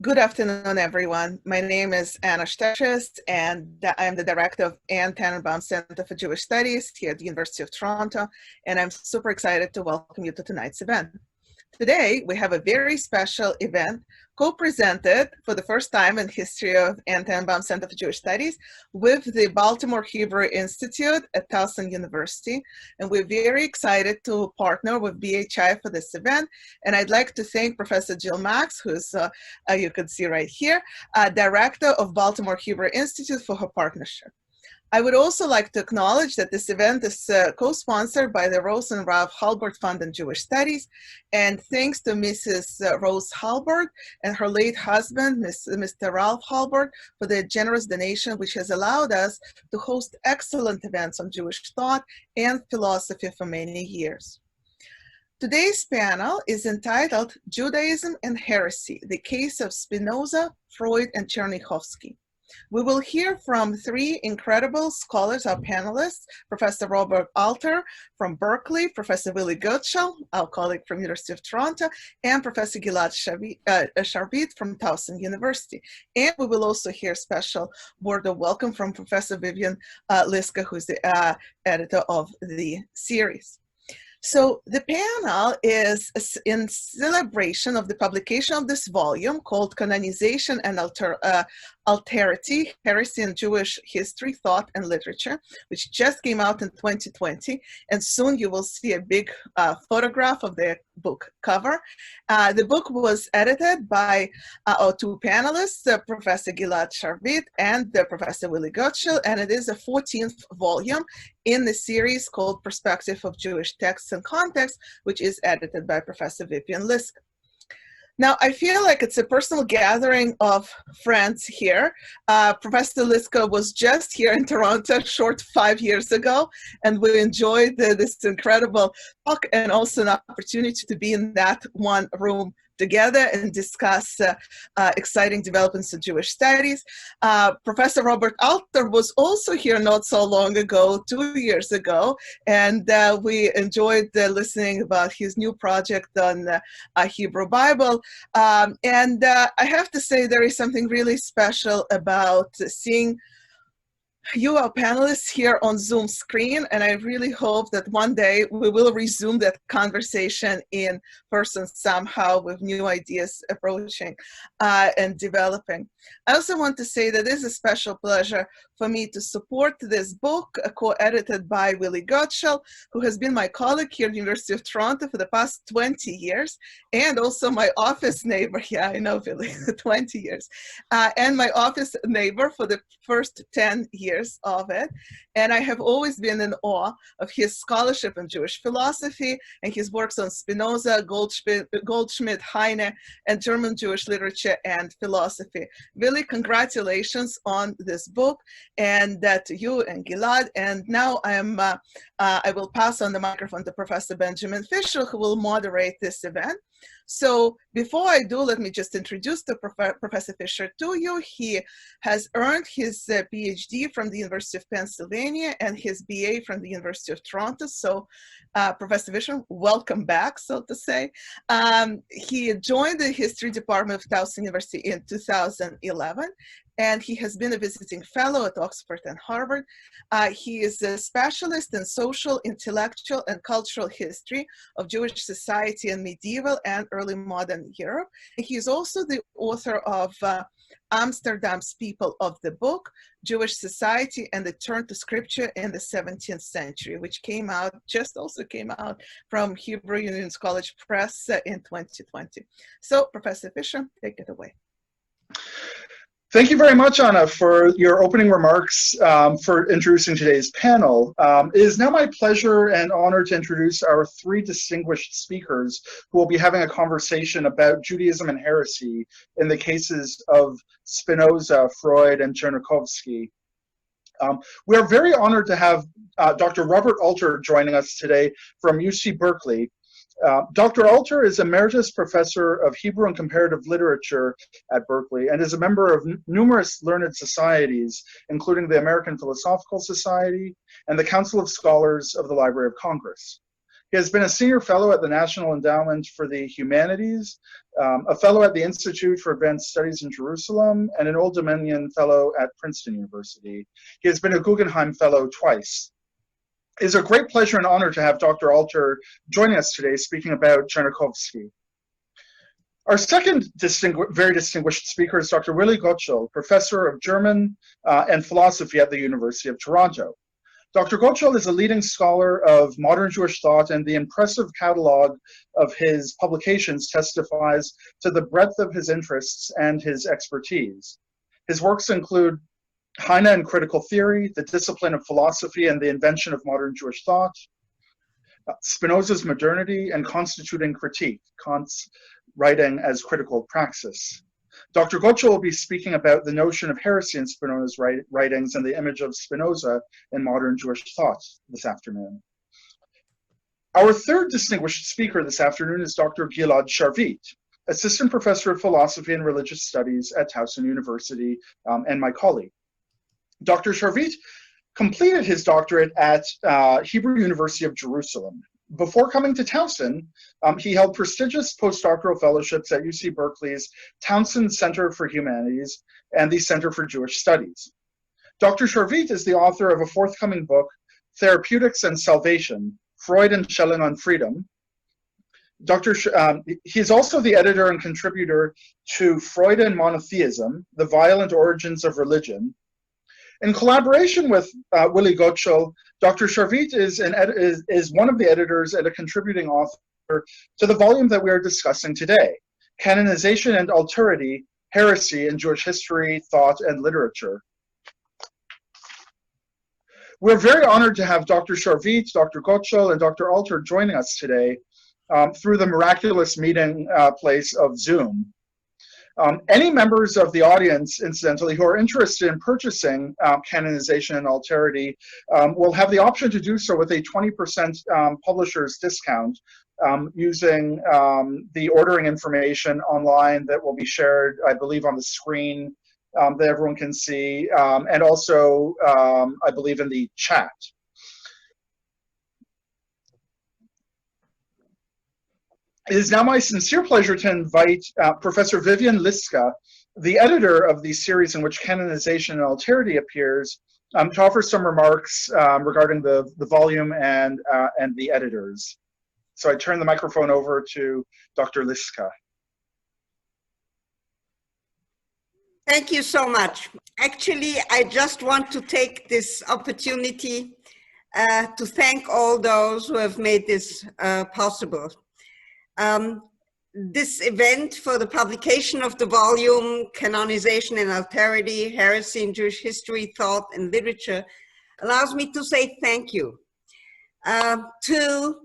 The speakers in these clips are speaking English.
Good afternoon, everyone. My name is Anna Stechis, and I'm the director of Anne Tanenbaum Center for Jewish Studies here at the University of Toronto, and I'm super excited to welcome you to tonight's event. Today, we have a very special event co-presented for the first time in history of Anne Tanenbaum Center for Jewish Studies with the Baltimore Hebrew Institute at Towson University. And we're very excited to partner with BHI for this event. And I'd like to thank Professor Jill Max, who's, you can see right here, Director of Baltimore Hebrew Institute, for her partnership. I would also like to acknowledge that this event is co-sponsored by the Rose and Ralph Halbert Fund on Jewish Studies, and thanks to Mrs. Rose Halbert and her late husband, Mr. Ralph Halbert, for their generous donation, which has allowed us to host excellent events on Jewish thought and philosophy for many years. Today's panel is entitled Judaism and Heresy, the Case of Spinoza, Freud, and Tchernichovsky. We will hear from three incredible scholars, our panelists: Professor Robert Alter from Berkeley, Professor Willi Goetschel, our colleague from University of Toronto, and Professor Gilad Charvet from Towson University. And we will also hear special word of welcome from Professor Vivian Liska, who's the editor of the series. So the panel is in celebration of the publication of this volume called Canonization and Alterity, Heresy in Jewish History, Thought, and Literature, which just came out in 2020. And soon you will see a big photograph of the book cover. The book was edited by our two panelists, Professor Gilad Charvet and Professor Willi Goetschel, and it is a 14th volume in the series called Perspective of Jewish Texts and Context, which is edited by Professor Vivian Liska. Now, I feel like it's a personal gathering of friends here. Professor Liska was just here in Toronto a short 5 years ago, and we enjoyed this incredible talk and also an opportunity to be in that one room together and discuss exciting developments in Jewish studies. Professor Robert Alter was also here not so long ago, 2 years ago, and we enjoyed listening about his new project on Hebrew Bible. And I have to say there is something really special about seeing you, our panelists, here on Zoom screen, and I really hope that one day we will resume that conversation in person somehow with new ideas approaching and developing. I also want to say that it is a special pleasure for me to support this book, co-edited by Willi Goetschel, who has been my colleague here at the University of Toronto for the past 20 years, and also my office neighbor, yeah, I know, Willi, 20 years, and my office neighbor for the first 10 years of it. And I have always been in awe of his scholarship in Jewish philosophy and his works on Spinoza, Goldschmidt, Heine, and German Jewish literature and philosophy. Willi, congratulations on this book, and to you and Gilad. And now I will pass on the microphone to Professor Benjamin Fischer, who will moderate this event. So before I do, let me just introduce Professor Fischer to you. He has earned his PhD from the University of Pennsylvania and his BA from the University of Toronto. So Professor Fischer, welcome back, so to say. He joined the history department of Towson University in 2011. And he has been a visiting fellow at Oxford and Harvard. He is a specialist in social, intellectual, and cultural history of Jewish society in medieval and early modern Europe. And he is also the author of Amsterdam's People of the Book, Jewish Society and the Turn to Scripture in the 17th Century, which also came out from Hebrew Union's College Press in 2020. So, Professor Fischer, take it away. Thank you very much, Anna, for your opening remarks, for introducing today's panel. It is now my pleasure and honor to introduce our three distinguished speakers who will be having a conversation about Judaism and heresy in the cases of Spinoza, Freud, and Tchernichovsky. We are very honored to have Dr. Robert Alter joining us today from UC Berkeley. Dr. Alter is Emeritus Professor of Hebrew and Comparative Literature at Berkeley and is a member of numerous learned societies, including the American Philosophical Society and the Council of Scholars of the Library of Congress. He has been a senior fellow at the National Endowment for the Humanities, a fellow at the Institute for Advanced Studies in Jerusalem, and an Old Dominion fellow at Princeton University. He has been a Guggenheim fellow twice. It is a great pleasure and honor to have Dr. Alter joining us today speaking about Tchernichovsky. Our second very distinguished speaker is Dr. Willi Goetschel, professor of German and philosophy at the University of Toronto. Dr. Goetschel is a leading scholar of modern Jewish thought, and the impressive catalog of his publications testifies to the breadth of his interests and his expertise. His works include Heine and Critical Theory, The Discipline of Philosophy and the Invention of Modern Jewish Thought, Spinoza's Modernity, and Constituting Critique, Kant's Writing as Critical Praxis. Dr. Goetschel will be speaking about the notion of heresy in Spinoza's writings and the image of Spinoza in modern Jewish thought this afternoon. Our third distinguished speaker this afternoon is Dr. Gilad Charvet, assistant professor of philosophy and religious studies at Towson University, and my colleague. Dr. Charvet completed his doctorate at Hebrew University of Jerusalem. Before coming to Towson, he held prestigious postdoctoral fellowships at UC Berkeley's Towson Center for Humanities and the Center for Jewish Studies. Dr. Charvet is the author of a forthcoming book, Therapeutics and Salvation, Freud and Schelling on Freedom. He is also the editor and contributor to Freud and Monotheism, The Violent Origins of Religion. In collaboration with Willi Goetschel, Dr. Charvet is one of the editors and a contributing author to the volume that we are discussing today, Canonization and Alterity, Heresy in Jewish History, Thought, and Literature. We're very honored to have Dr. Charvet, Dr. Goetschel, and Dr. Alter joining us today through the miraculous meeting place of Zoom. Any members of the audience, incidentally, who are interested in purchasing Canonization and Alterity will have the option to do so with a 20% publisher's discount using the ordering information online that will be shared, I believe, on the screen that everyone can see, and also, I believe, in the chat. It is now my sincere pleasure to invite Professor Vivian Liska, the editor of the series in which Canonization and Alterity appears, to offer some remarks regarding the volume and the editors. So I turn the microphone over to Dr. Liska. Thank you so much. Actually, I just want to take this opportunity to thank all those who have made this possible. This event for the publication of the volume Canonization and Alterity, Heresy in Jewish History, Thought, and Literature allows me to say thank you to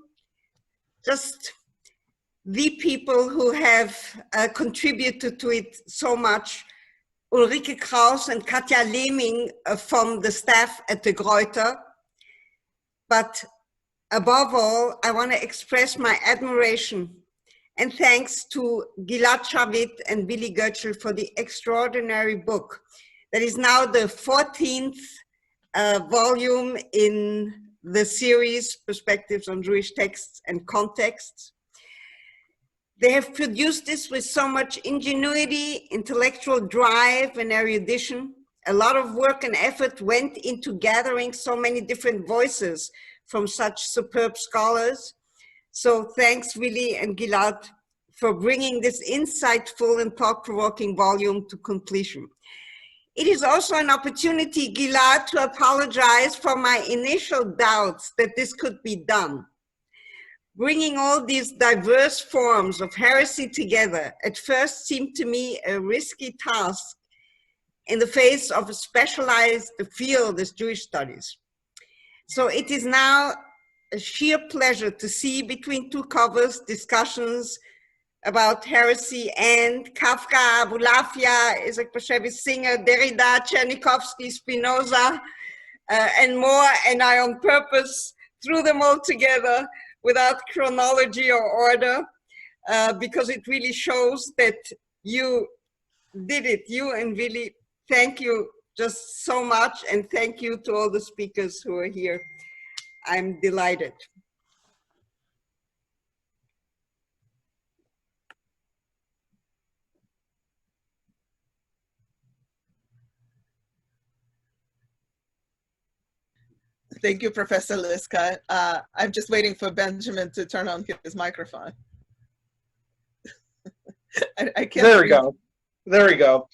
just the people who have contributed to it so much, Ulrike Kraus and Katja Lehming from the staff at the Gruyter. But above all, I want to express my admiration and thanks to Gilad Charvet and Willi Goetschel for the extraordinary book that is now the 14th volume in the series Perspectives on Jewish Texts and Contexts. They have produced this with so much ingenuity, intellectual drive, and erudition. A lot of work and effort went into gathering so many different voices from such superb scholars. So thanks, Willi and Gilad, for bringing this insightful and thought-provoking volume to completion. It is also an opportunity, Gilad, to apologize for my initial doubts that this could be done. Bringing all these diverse forms of heresy together at first seemed to me a risky task in the face of a specialized field as Jewish studies. So it is now a sheer pleasure to see between two covers discussions about heresy and Kafka, Abulafia, Isaac Bashevis Singer, Derrida, Tchernichovsky, Spinoza, and more. And I on purpose threw them all together without chronology or order, because it really shows that you did it, you and Willi. Thank you just so much, and thank you to all the speakers who are here. I'm delighted. Thank you, Professor Liska. I'm just waiting for Benjamin to turn on his microphone. I can't. There we go. There we go.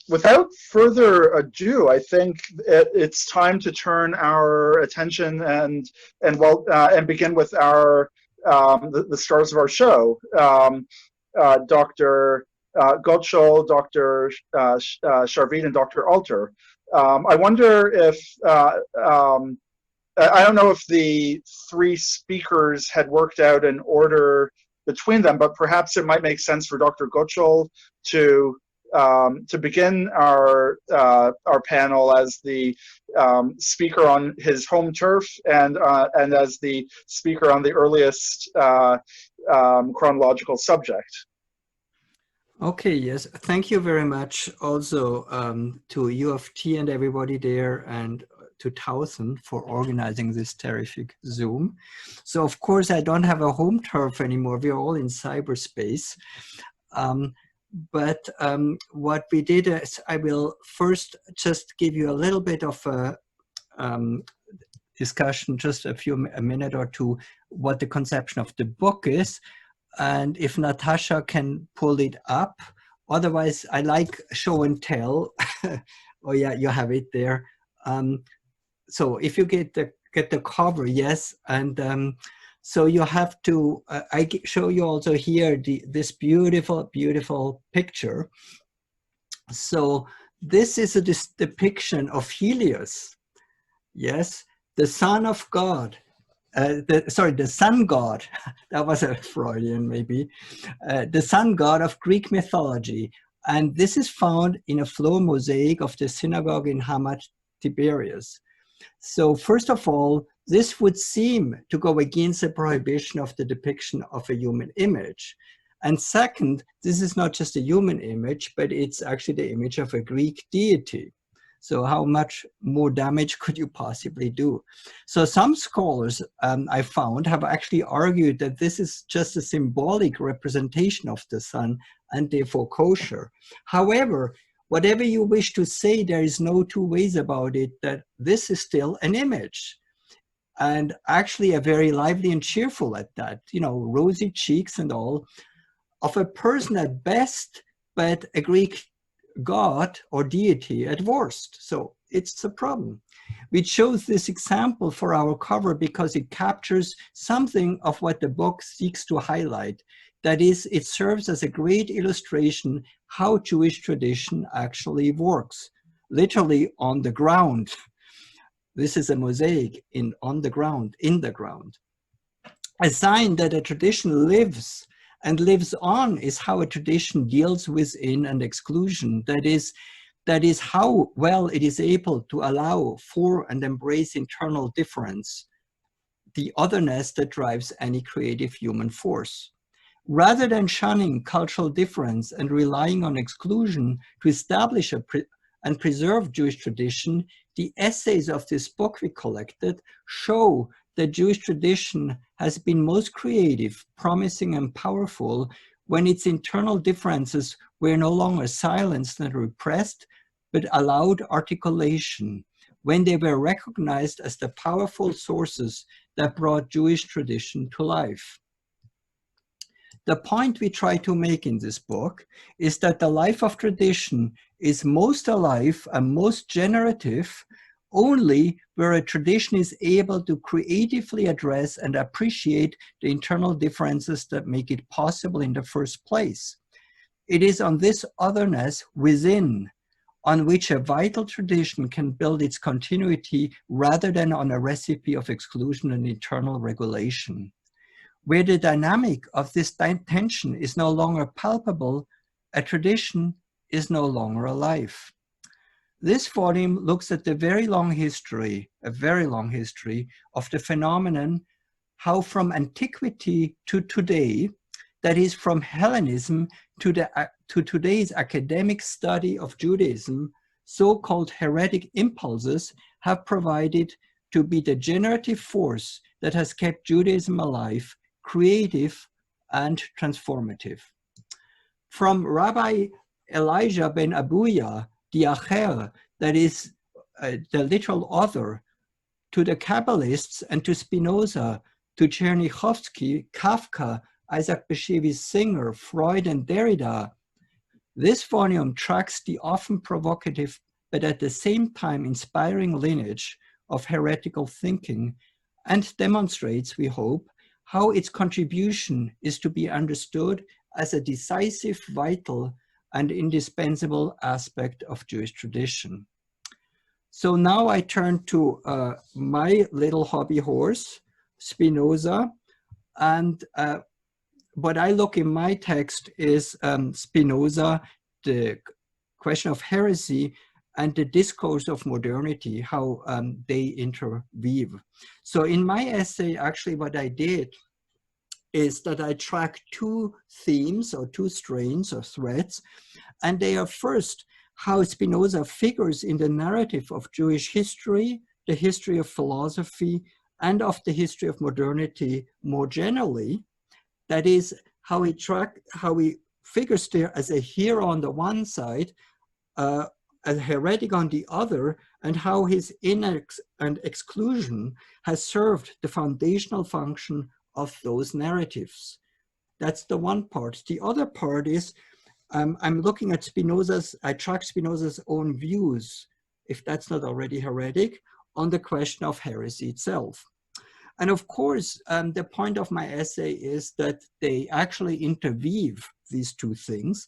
Without further ado, I think it's time to turn our attention and begin with our the stars of our show. Dr. Goetschel, Dr. Sharvit, and Dr. Alter. I wonder if I don't know if the three speakers had worked out an order between them, but perhaps it might make sense for Dr. Goetschel to begin our panel as the speaker on his home turf and as the speaker on the earliest chronological subject. Okay, yes, thank you very much also to U of T and everybody there, and to Towson for organizing this terrific Zoom. So of course I don't have a home turf anymore, we're all in cyberspace. But what we did is I will first just give you a little bit of a discussion, just a minute or two, what the conception of the book is. And if Natasha can pull it up, otherwise I like show and tell. Oh yeah, you have it there. So if you get the cover, yes, and so you have to. I show you also here this beautiful picture. So this is a depiction of Helios, yes, the son of God. The sun god, that was a Freudian maybe, the sun god of Greek mythology. And this is found in a floor mosaic of the synagogue in Hamat Tiberias. So first of all, this would seem to go against the prohibition of the depiction of a human image. And second, this is not just a human image, but it's actually the image of a Greek deity. So how much more damage could you possibly do? So some scholars I found have actually argued that this is just a symbolic representation of the sun and therefore kosher. However, whatever you wish to say, there is no two ways about it, that this is still an image. And actually a very lively and cheerful at that, you know, rosy cheeks and all, of a person at best, but a Greek god or deity at worst. So it's a problem. We chose this example for our cover because it captures something of what the book seeks to highlight. That is, it serves as a great illustration how Jewish tradition actually works, literally on the ground. This is a mosaic on the ground, in the ground. A sign that a tradition lives and lives on is how a tradition deals with in and exclusion. That is how well it is able to allow for and embrace internal difference, the otherness that drives any creative human force. Rather than shunning cultural difference and relying on exclusion to establish and preserve Jewish tradition, the essays of this book we collected show that Jewish tradition has been most creative, promising, and powerful when its internal differences were no longer silenced and repressed, but allowed articulation, when they were recognized as the powerful sources that brought Jewish tradition to life. The point we try to make in this book is that the life of tradition is most alive and most generative only where a tradition is able to creatively address and appreciate the internal differences that make it possible in the first place. It is on this otherness within on which a vital tradition can build its continuity rather than on a recipe of exclusion and internal regulation. Where the dynamic of this tension is no longer palpable, a tradition is no longer alive. This volume looks at the very long history, a very long history of the phenomenon, how from antiquity to today, that is from Hellenism to today's academic study of Judaism, so-called heretic impulses have provided to be the generative force that has kept Judaism alive, creative and transformative. From Rabbi Elijah ben Abuya, the Acher, that is the literal other, to the Kabbalists and to Spinoza, to Tchernichovsky, Kafka, Isaac Bashevis Singer, Freud, and Derrida. This volume tracks the often provocative but at the same time inspiring lineage of heretical thinking and demonstrates, we hope, how its contribution is to be understood as a decisive, vital, and indispensable aspect of Jewish tradition. So now I turn to my little hobby horse, Spinoza, and what I look in my text is Spinoza, the question of heresy, and the discourse of modernity, how they interweave. So in my essay, actually what I did is that I track two themes or two strains or threads, and they are first, how Spinoza figures in the narrative of Jewish history, the history of philosophy, and of the history of modernity more generally. That is, how he figures there as a hero on the one side, a heretic on the other, and how his inex and exclusion has served the foundational function of those narratives. That's the one part. The other part is, I'm looking at I track Spinoza's own views, if that's not already heretic, on the question of heresy itself. And of course, the point of my essay is that they actually interweave these two things,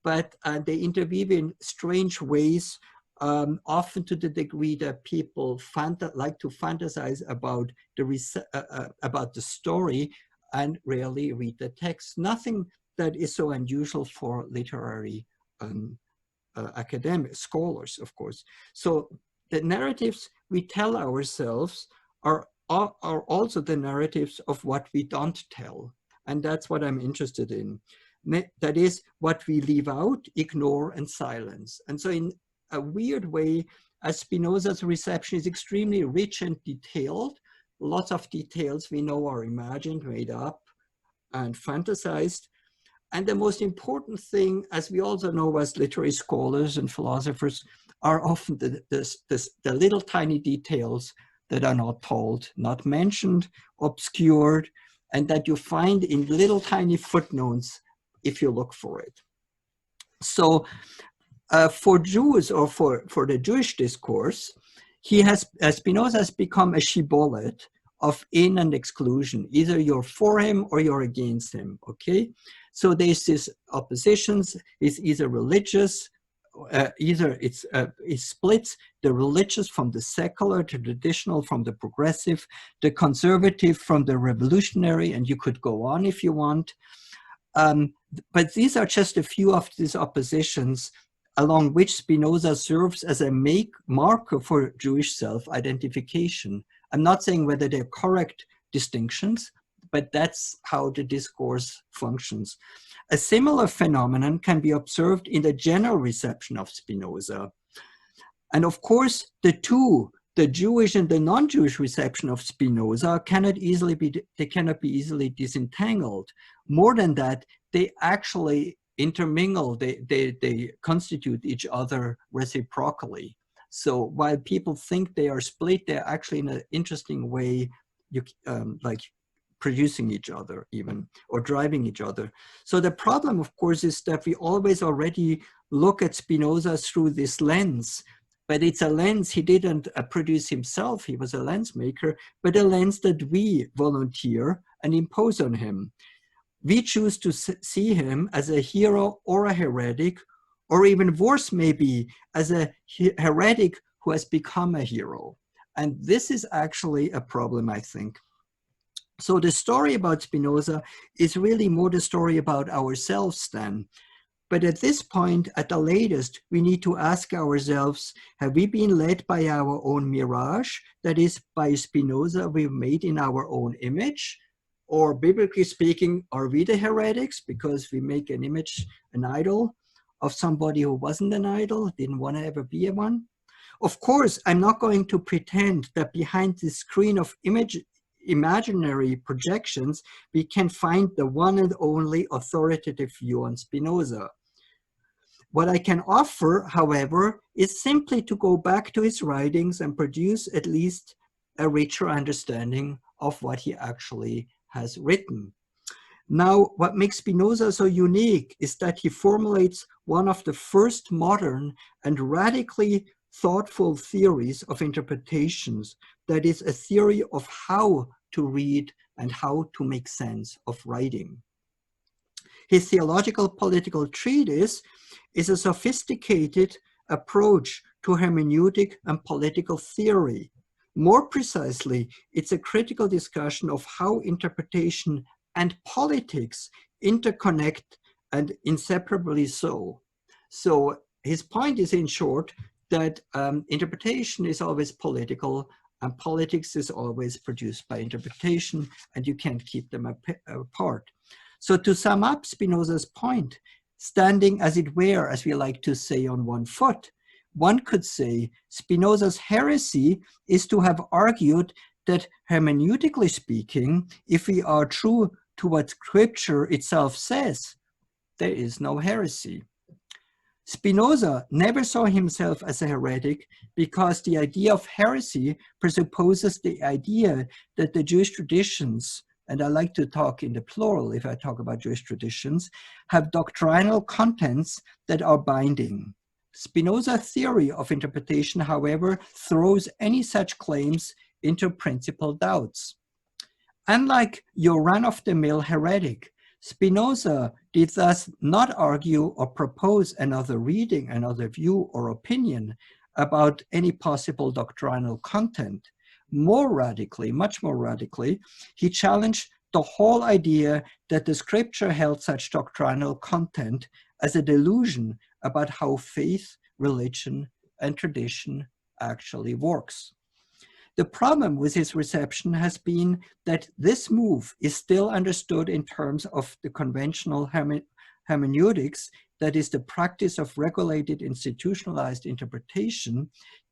but they interweave in strange ways, often to the degree that people like to fantasize about the story and rarely read the text. Nothing that is so unusual for literary academic scholars, of course. So the narratives we tell ourselves are also the narratives of what we don't tell. And that's what I'm interested in. That is what we leave out, ignore, and silence. And so in a weird way, as Spinoza's reception is extremely rich and detailed, lots of details we know are imagined, made up, and fantasized. And the most important thing, as we also know as literary scholars and philosophers, are often the little tiny details that are not told, not mentioned, obscured, and that you find in little tiny footnotes if you look for it. So for Jews, or for the Jewish discourse, Spinoza has become a shibboleth of in and exclusion. Either you're for him or you're against him, okay? So there's this oppositions, it's either religious, it splits the religious from the secular, the traditional from the progressive, the conservative from the revolutionary, and you could go on if you want. But these are just a few of these oppositions along which Spinoza serves as a marker for Jewish self-identification. I'm not saying whether they're correct distinctions, but that's how the discourse functions. A similar phenomenon can be observed in the general reception of Spinoza. And of course, the Jewish and the non-Jewish reception of Spinoza cannot be easily disentangled. More than that, they actually intermingle, they constitute each other reciprocally. So while people think they are split, they're actually in an interesting way, like producing each other even, or driving each other. So the problem, of course, is that we always already look at Spinoza through this lens, but it's a lens he didn't produce himself, he was a lens maker, but a lens that we volunteer and impose on him. We choose to see him as a hero or a heretic, or even worse maybe, as a heretic who has become a hero. And this is actually a problem, I think. So the story about Spinoza is really more the story about ourselves then. But at this point, at the latest, we need to ask ourselves, have we been led by our own mirage, that is, by Spinoza we've made in our own image? Or biblically speaking, are we the heretics because we make an image, an idol of somebody who wasn't an idol, didn't want to ever be one? Of course, I'm not going to pretend that behind the screen of imaginary projections, we can find the one and only authoritative view on Spinoza. What I can offer, however, is simply to go back to his writings and produce at least a richer understanding of what he actually has written. Now, what makes Spinoza so unique is that he formulates one of the first modern and radically thoughtful theories of interpretations, that is, a theory of how to read and how to make sense of writing. His theological political treatise is a sophisticated approach to hermeneutic and political theory. More precisely, it's a critical discussion of how interpretation and politics interconnect, and inseparably so. So his point is, in short, that interpretation is always political and politics is always produced by interpretation, and you can't keep them apart. So to sum up Spinoza's point, standing as it were, as we like to say, on one foot, one could say Spinoza's heresy is to have argued that, hermeneutically speaking, if we are true to what Scripture itself says, there is no heresy. Spinoza never saw himself as a heretic because the idea of heresy presupposes the idea that the Jewish traditions, and I like to talk in the plural if I talk about Jewish traditions, have doctrinal contents that are binding. Spinoza's theory of interpretation, however, throws any such claims into principal doubts. Unlike your run-of-the-mill heretic, Spinoza did thus not argue or propose another reading, another view or opinion about any possible doctrinal content. More radically, much more radically, he challenged the whole idea that the Scripture held such doctrinal content as a delusion about how faith, religion, and tradition actually works. The problem with his reception has been that this move is still understood in terms of the conventional hermeneutics, that is the practice of regulated institutionalized interpretation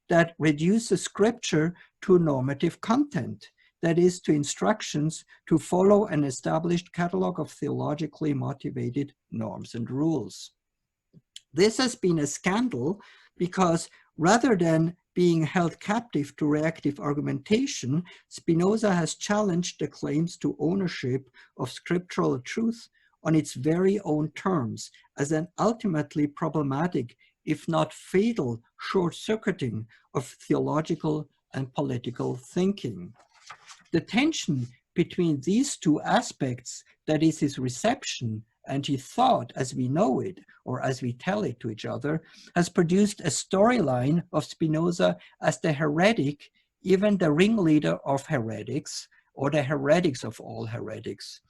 that reduces Scripture to normative content, that is, to instructions to follow an established catalog of theologically motivated norms and rules. This has been a scandal because rather than being held captive to reactive argumentation, Spinoza has challenged the claims to ownership of scriptural truth on its very own terms as an ultimately problematic, if not fatal, short-circuiting of theological and political thinking. The tension between these two aspects, that is his reception and his thought as we know it, or as we tell it to each other, has produced a storyline of Spinoza as the heretic, even the ringleader of heretics, or the heretics of all heretics.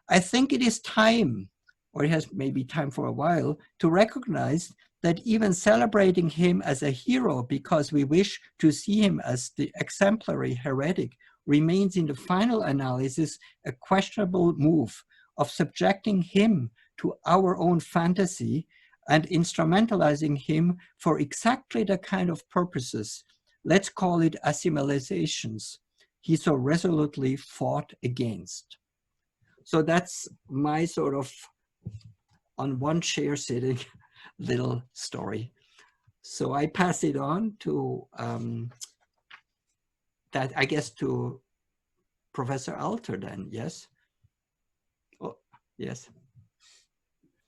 I think it is time, or it has maybe time for a while, to recognize that even celebrating him as a hero because we wish to see him as the exemplary heretic remains in the final analysis a questionable move of subjecting him to our own fantasy and instrumentalizing him for exactly the kind of purposes, let's call it assimilizations, he so resolutely fought against. So that's my sort of on one chair sitting little story. So I pass it on to that, I guess, to Professor Alter then, yes? Oh, yes.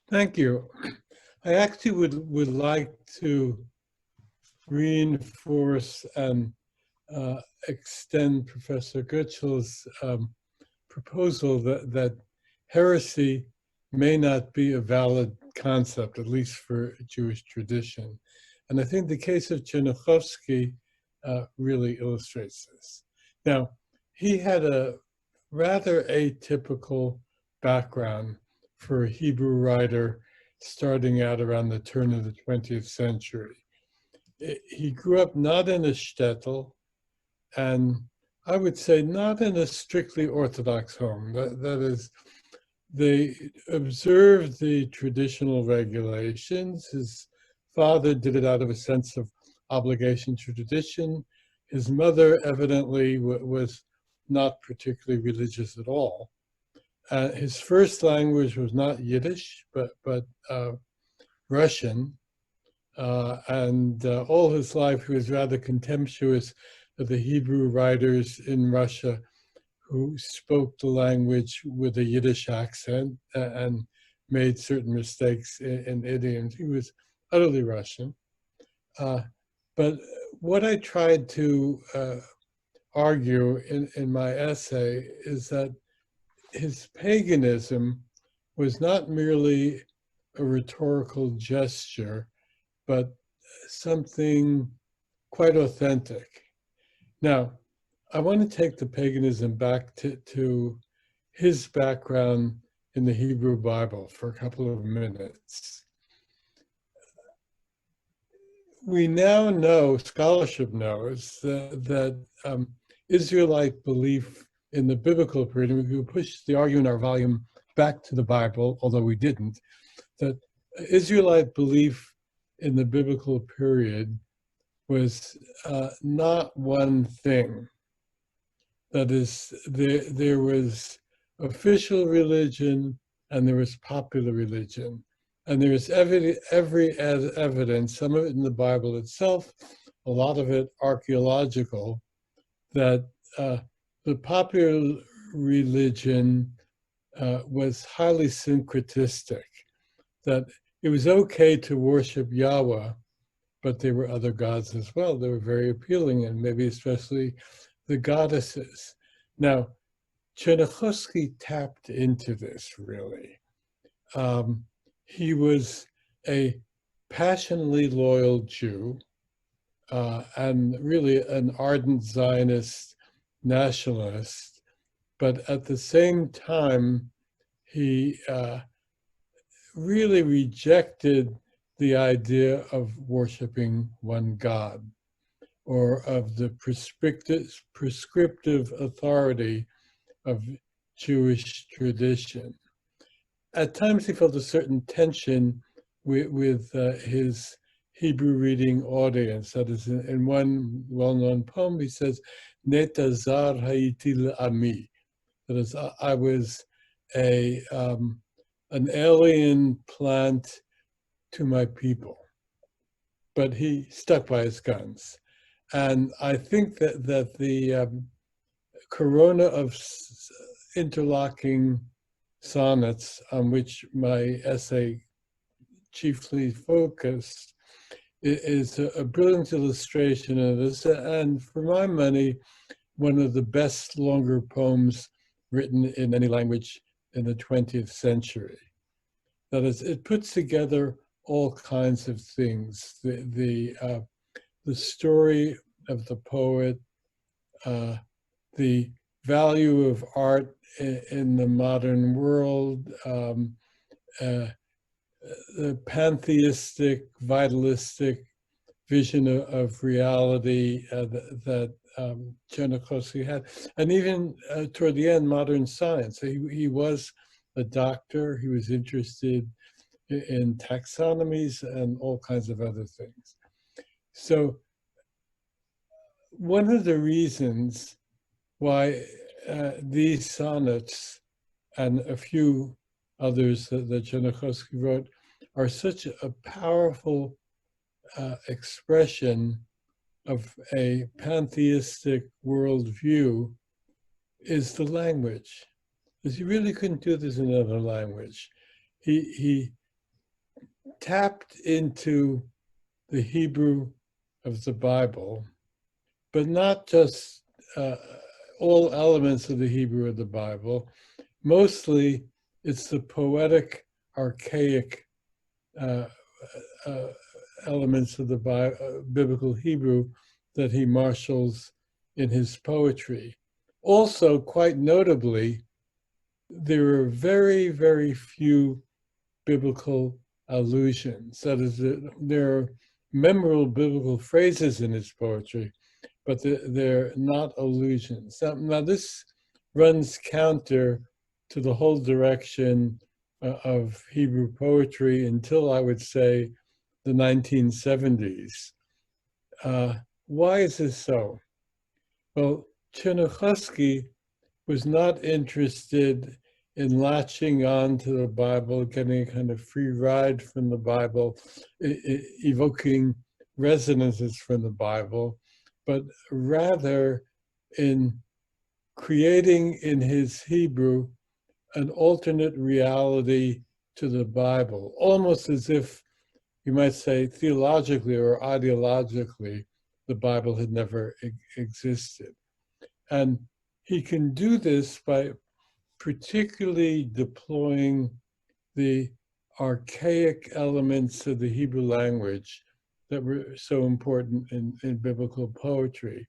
Thank you. I actually would like to reinforce and extend Professor Goetschel's proposal that heresy may not be a valid concept, at least for Jewish tradition. And I think the case of Tchernichovsky really illustrates this. Now, he had a rather atypical background for a Hebrew writer starting out around the turn of the 20th century. He grew up not in a shtetl, and I would say not in a strictly Orthodox home. That is, they observed the traditional regulations. His father did it out of a sense of obligation to tradition. His mother evidently was not particularly religious at all. His first language was not Yiddish, but Russian, and all his life he was rather contemptuous of the Hebrew writers in Russia who spoke the language with a Yiddish accent and made certain mistakes in idioms. He was utterly Russian. But what I tried to argue in my essay is that his paganism was not merely a rhetorical gesture, but something quite authentic. Now, I want to take the paganism back to his background in the Hebrew Bible for a couple of minutes. We now know, scholarship knows, that Israelite belief in the biblical period, and we could push the argument in our volume back to the Bible, although we didn't, that Israelite belief in the biblical period was not one thing. That is, there was official religion and there was popular religion. And there is every evidence, some of it in the Bible itself, a lot of it archaeological, that the popular religion was highly syncretistic, that it was okay to worship Yahweh, but there were other gods as well. They were very appealing, and maybe especially the goddesses. Now, Tchernichovsky tapped into this, really. He was a passionately loyal Jew and really an ardent Zionist nationalist, but at the same time, he really rejected the idea of worshiping one God or of the prescriptive authority of Jewish tradition. At times he felt a certain tension with his Hebrew reading audience. That is, in one well-known poem, he says, Neta zar hayiti le'ami. That is, I was an alien plant to my people. But he stuck by his guns. And I think that the corona of interlocking sonnets on which my essay chiefly focused is a brilliant illustration of this, and for my money, one of the best longer poems written in any language in the 20th century. That is, it puts together all kinds of things. The story of the poet, the value of art in the modern world, the pantheistic, vitalistic vision of reality that Tchernichovsky had, and even toward the end, modern science. He was a doctor. He was interested in taxonomies and all kinds of other things. So one of the reasons why these sonnets and a few others that Tchernichovsky wrote are such a powerful expression of a pantheistic worldview is the language. Because he really couldn't do this in another language. He tapped into the Hebrew of the Bible, but not just all elements of the Hebrew of the Bible. Mostly it's the poetic, archaic elements of the biblical Hebrew that he marshals in his poetry. Also, quite notably, there are very, very few biblical allusions. That is, there are memorable biblical phrases in his poetry, but they're not allusions. Now this runs counter to the whole direction of Hebrew poetry until, I would say, the 1970s. Why is this so? Well, Tchernichovsky was not interested in latching on to the Bible, getting a kind of free ride from the Bible, evoking resonances from the Bible, but rather in creating in his Hebrew an alternate reality to the Bible, almost as if you might say theologically or ideologically, the Bible had never existed. And he can do this by particularly deploying the archaic elements of the Hebrew language that were so important in biblical poetry.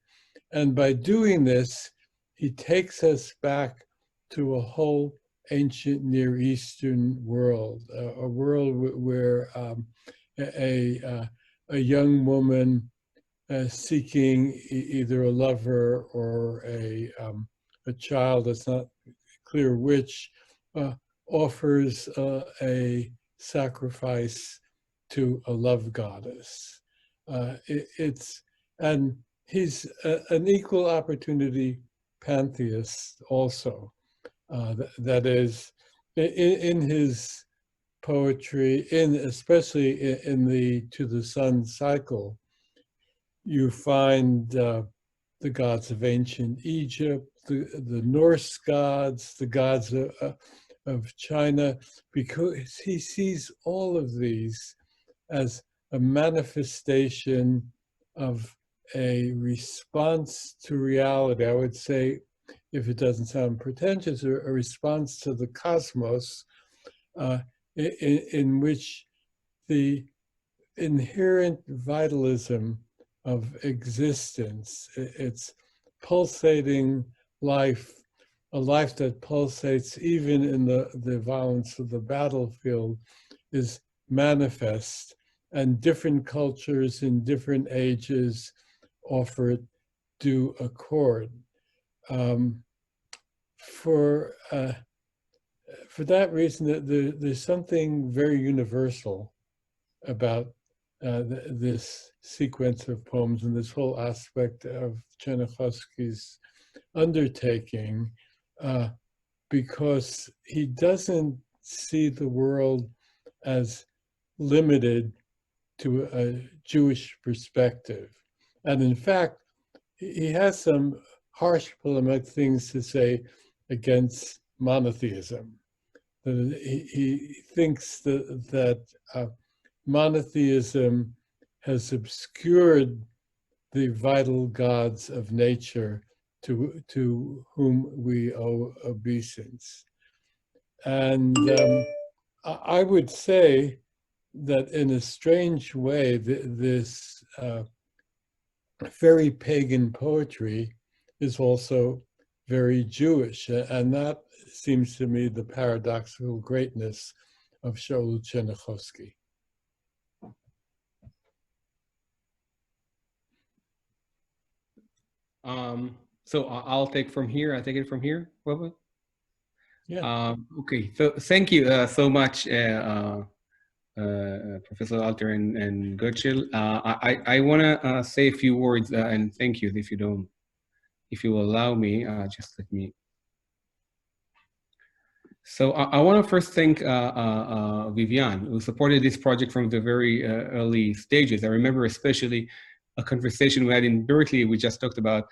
And by doing this, he takes us back to a whole ancient Near Eastern world, a world where a young woman seeking either a lover or a child, that's not clear which, offers a sacrifice to a love goddess. And he's an equal opportunity pantheist also. That is, in his poetry, especially in the To the Sun cycle, you find the gods of ancient Egypt, the Norse gods, the gods of China, because he sees all of these as a manifestation of a response to reality. I would say, if it doesn't sound pretentious, a response to the cosmos, in which the inherent vitalism of existence, its pulsating life, a life that pulsates even in the violence of the battlefield, is manifest, and different cultures in different ages offer it due accord. For that reason, there's something very universal about this sequence of poems and this whole aspect of Tchernichovsky's undertaking, because he doesn't see the world as limited to a Jewish perspective. And in fact, he has some harsh polemic things to say against monotheism. He thinks that monotheism has obscured the vital gods of nature to whom we owe obeisance. And I would say that in a strange way, this very pagan poetry is also very Jewish. And that seems to me the paradoxical greatness of Shaul Tchernichovsky. So I'll take from here. I take it from here, Robert? Yeah. Okay. So thank you so much, Professor Alter and Goetschel. I want to say a few words and thank you if you will allow me. Just let me. So I want to first thank Vivian, who supported this project from the very early stages. I remember especially a conversation we had in Berkeley. We just talked about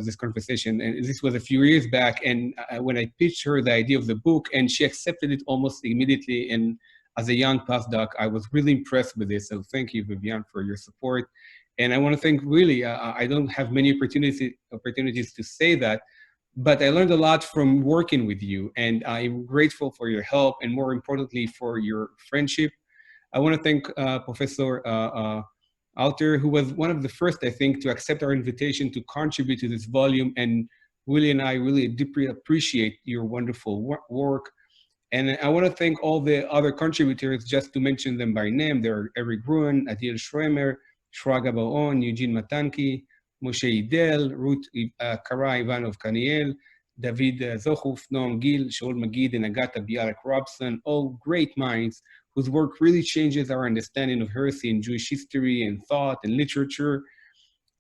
this conversation, and this was a few years back. And when I pitched her the idea of the book, and she accepted it almost immediately. And as a young postdoc, I was really impressed with this. So thank you, Vivian, for your support. And I want to thank really, I don't have many opportunities to say that, but I learned a lot from working with you, and I'm grateful for your help, and more importantly, for your friendship. I want to thank Professor Alter, who was one of the first, I think, to accept our invitation to contribute to this volume. And Willi and I really deeply appreciate your wonderful work. And I want to thank all the other contributors, just to mention them by name. There are Eric Gruen, Adil Schremer, Shraga Baon, Eugene Matanki, Moshe Idel, Ruth Kara Ivanov Kaniel, David Zohuf, Noam Gil, Shaul Magid, and Agata Bialek Robson, all great minds whose work really changes our understanding of heresy in Jewish history and thought and literature.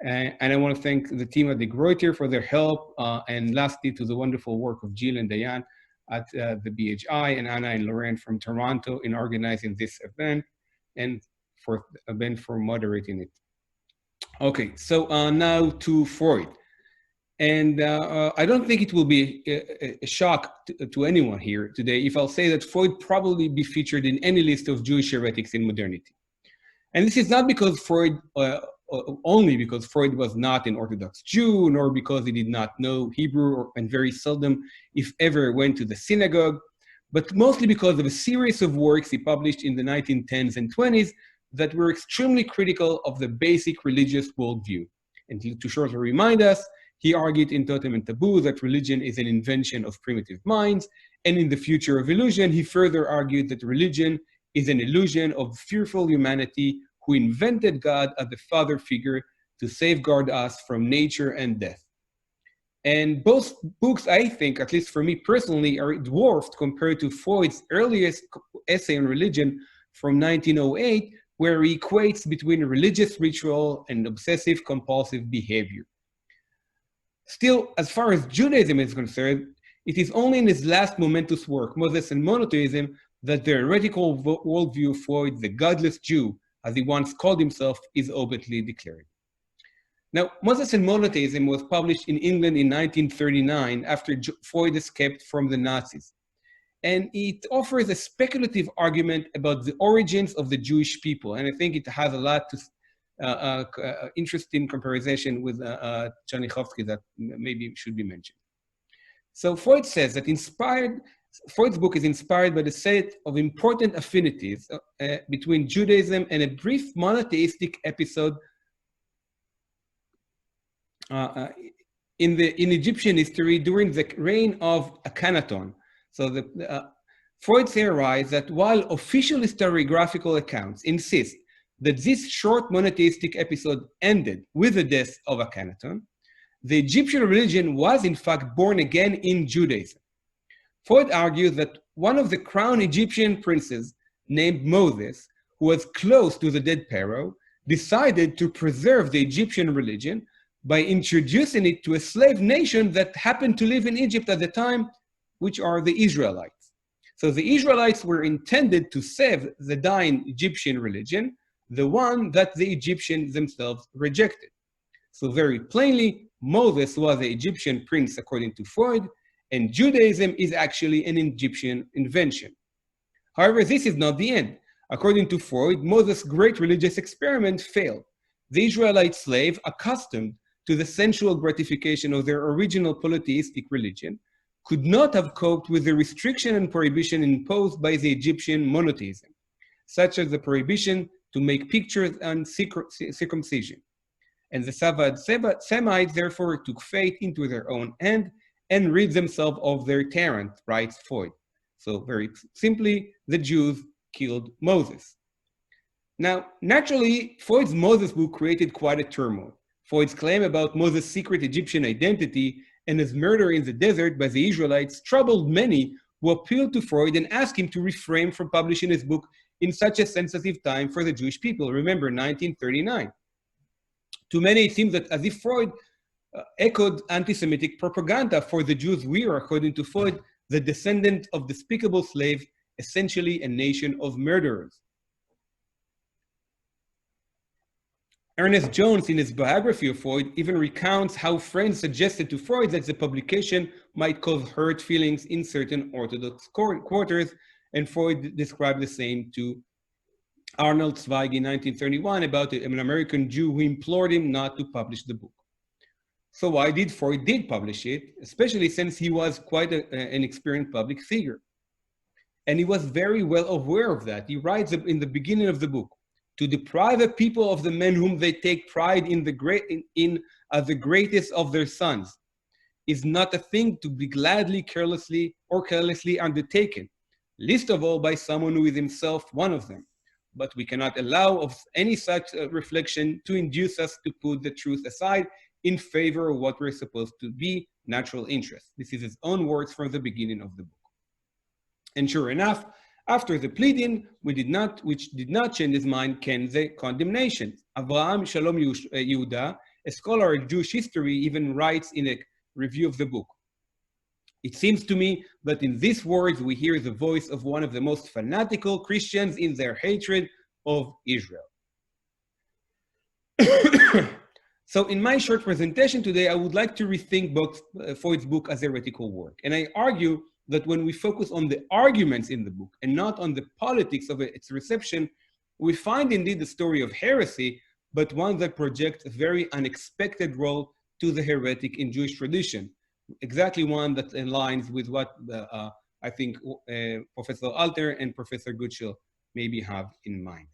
And I want to thank the team at the Gruyter for their help. And lastly, to the wonderful work of Jill and Diane. at the BHI, and Anna and Lauren from Toronto in organizing this event, and for moderating it. Okay, so now to Freud. And I don't think it will be a shock to anyone here today if I'll say that Freud probably be featured in any list of Jewish heretics in modernity. And this is not because Freud, only because Freud was not an Orthodox Jew, nor because he did not know Hebrew and very seldom, if ever, went to the synagogue, but mostly because of a series of works he published in the 1910s and 20s that were extremely critical of the basic religious worldview. And to shortly remind us, he argued in Totem and Taboo that religion is an invention of primitive minds, and in The Future of Illusion, he further argued that religion is an illusion of fearful humanity who invented God as the father figure to safeguard us from nature and death. And both books, I think, at least for me personally, are dwarfed compared to Freud's earliest essay on religion from 1908, where he equates between religious ritual and obsessive compulsive behavior. Still, as far as Judaism is concerned, it is only in his last momentous work, Moses and Monotheism, that the heretical worldview of Freud, the godless Jew, as he once called himself, is openly declared. Now, Moses and Monotheism was published in England in 1939 after Freud escaped from the Nazis. And it offers a speculative argument about the origins of the Jewish people. And I think it has a lot to interesting comparison with Tchernichovsky that maybe should be mentioned. So Freud says that Freud's book is inspired by the set of important affinities between Judaism and a brief monotheistic episode in Egyptian history during the reign of Akhenaton. So Freud theorized that while official historiographical accounts insist that this short monotheistic episode ended with the death of Akhenaton, the Egyptian religion was in fact born again in Judaism. Freud argues that one of the crown Egyptian princes named Moses, who was close to the dead pharaoh, decided to preserve the Egyptian religion by introducing it to a slave nation that happened to live in Egypt at the time, which are the Israelites. So the Israelites were intended to save the dying Egyptian religion, the one that the Egyptians themselves rejected. So very plainly, Moses was the Egyptian prince according to Freud, and Judaism is actually an Egyptian invention. However, this is not the end. According to Freud, Moses' great religious experiment failed. The Israelite slave, accustomed to the sensual gratification of their original polytheistic religion, could not have coped with the restriction and prohibition imposed by the Egyptian monotheism, such as the prohibition to make pictures and circumcision. And the Savad Semites therefore took fate into their own hand and rid themselves of their tyrant, writes Freud. So very simply, the Jews killed Moses. Now, naturally, Freud's Moses book created quite a turmoil. Freud's claim about Moses' secret Egyptian identity and his murder in the desert by the Israelites troubled many who appealed to Freud and asked him to refrain from publishing his book in such a sensitive time for the Jewish people. Remember, 1939. To many, it seems that as if Freud echoed anti-Semitic propaganda for the Jews. We are, according to Freud, the descendant of despicable slaves, essentially a nation of murderers. Ernest Jones, in his biography of Freud, even recounts how friends suggested to Freud that the publication might cause hurt feelings in certain Orthodox quarters, and Freud described the same to Arnold Zweig in 1931 about an American Jew who implored him not to publish the book. So why did Freud publish it, especially since he was quite an experienced public figure? And he was very well aware of that. He writes in the beginning of the book, to deprive a people of the men whom they take pride in as the greatest of their sons is not a thing to be gladly, carelessly undertaken, least of all by someone who is himself one of them. But we cannot allow of any such reflection to induce us to put the truth aside in favor of what we're supposed to be natural interest. This is his own words from the beginning of the book. And sure enough, after the pleading, which did not change his mind, came the condemnation. Avraham Shalom Yehuda, a scholar of Jewish history, even writes in a review of the book, It seems to me that in these words we hear the voice of one of the most fanatical Christians in their hatred of Israel. So in my short presentation today, I would like to rethink Freud's book as heretical work. And I argue that when we focus on the arguments in the book and not on the politics of its reception, we find indeed the story of heresy, but one that projects a very unexpected role to the heretic in Jewish tradition. Exactly one that aligns with what I think Professor Alter and Professor Goetschel maybe have in mind.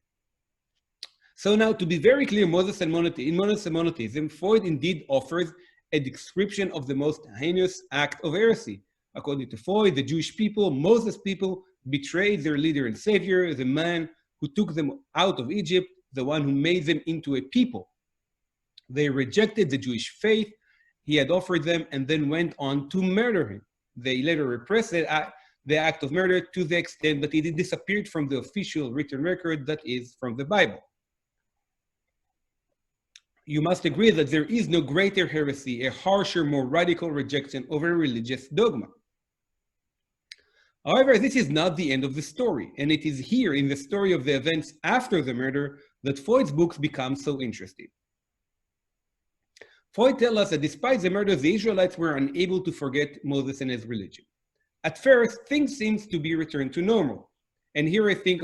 So now, to be very clear, in Moses and monotheism, Freud indeed offers a description of the most heinous act of heresy. According to Freud, the Jewish people, Moses' people, betrayed their leader and savior, the man who took them out of Egypt, the one who made them into a people. They rejected the Jewish faith he had offered them and then went on to murder him. They later repressed the act of murder to the extent that it disappeared from the official written record, that is, from the Bible. You must agree that there is no greater heresy, a harsher, more radical rejection of a religious dogma. However, this is not the end of the story, and it is here in the story of the events after the murder that Freud's books become so interesting. Freud tells us that despite the murder, the Israelites were unable to forget Moses and his religion. At first, things seem to be returned to normal. And here I think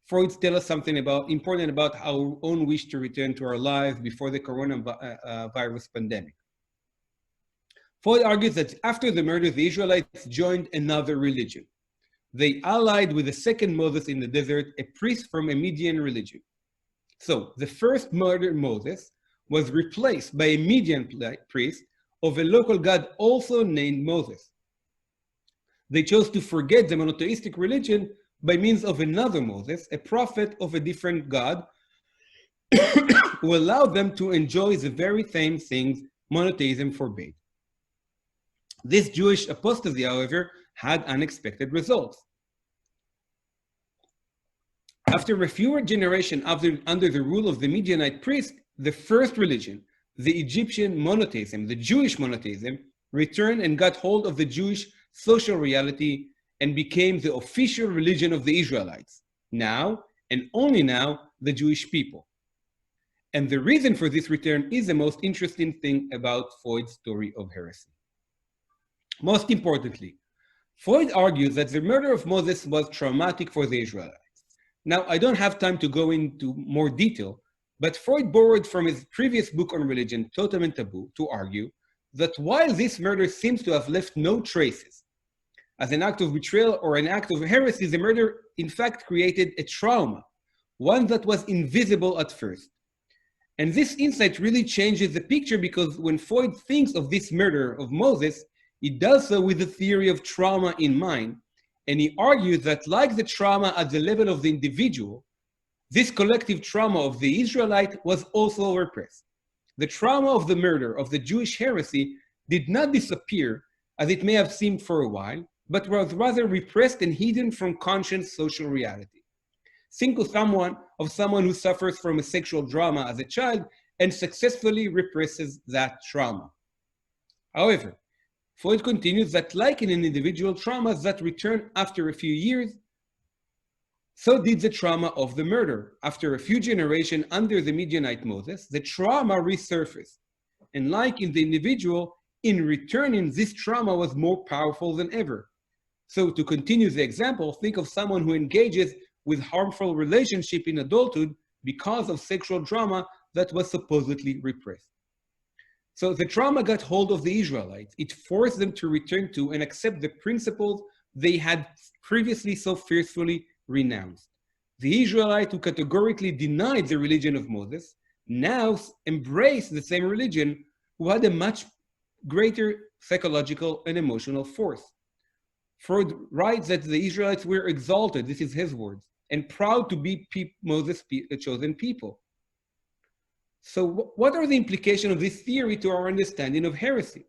Freud tells us something important about our own wish to return to our lives before the coronavirus pandemic. Freud argues that after the murder, the Israelites joined another religion. They allied with the second Moses in the desert, a priest from a Median religion. So the first murdered Moses was replaced by a Median priest of a local god also named Moses. They chose to forget the monotheistic religion by means of another Moses, a prophet of a different god, who allowed them to enjoy the very same things monotheism forbade. This Jewish apostasy, however, had unexpected results. After a few generations under the rule of the Midianite priest, the first religion, the Egyptian monotheism, the Jewish monotheism, returned and got hold of the Jewish social reality and became the official religion of the Israelites. Now, and only now, the Jewish people. And the reason for this return is the most interesting thing about Freud's story of heresy. Most importantly, Freud argues that the murder of Moses was traumatic for the Israelites. Now, I don't have time to go into more detail, but Freud borrowed from his previous book on religion, Totem and Taboo, to argue that while this murder seems to have left no traces, as an act of betrayal or an act of heresy, the murder in fact created a trauma, one that was invisible at first. And this insight really changes the picture, because when Freud thinks of this murder of Moses, he does so with the theory of trauma in mind. And he argues that like the trauma at the level of the individual, this collective trauma of the Israelite was also repressed. The trauma of the murder of the Jewish heresy did not disappear, as it may have seemed for a while, but was rather repressed and hidden from conscious social reality. Think of someone who suffers from a sexual trauma as a child and successfully represses that trauma. However, Freud continues that like in an individual traumas that return after a few years, so did the trauma of the murder. After a few generations under the Midianite Moses, the trauma resurfaced. And like in the individual, in returning, this trauma was more powerful than ever. So to continue the example, think of someone who engages with harmful relationship in adulthood because of sexual trauma that was supposedly repressed. So the trauma got hold of the Israelites. It forced them to return to and accept the principles they had previously so fiercely renounced. The Israelite who categorically denied the religion of Moses now embraced the same religion, who had a much greater psychological and emotional force. Freud writes that the Israelites were exalted, this is his words, and proud to be Moses' chosen people. So what are the implications of this theory to our understanding of heresy?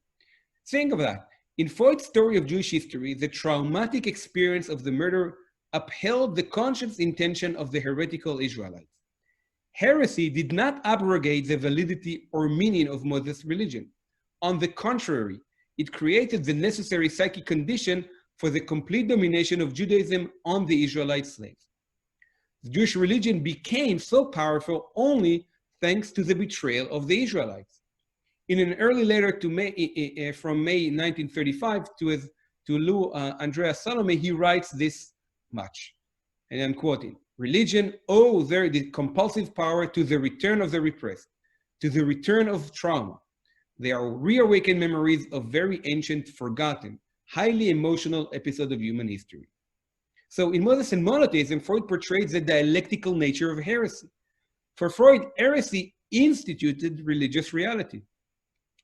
Think of that. In Freud's story of Jewish history, the traumatic experience of the murder upheld the conscious intention of the heretical Israelites. Heresy did not abrogate the validity or meaning of Moses' religion. On the contrary, It created the necessary psychic condition for the complete domination of Judaism on the Israelite slaves. The Jewish religion became so powerful only thanks to the betrayal of the Israelites. In an early letter to from May 1935 to Lou Andrea Salome, he writes this much, and I'm quoting, "Religion owes the compulsive power to the return of the repressed, to the return of trauma. They are reawakened memories of very ancient, forgotten, highly emotional episode of human history." So in Moses and Monotheism, Freud portrays the dialectical nature of heresy. For Freud, heresy instituted religious reality.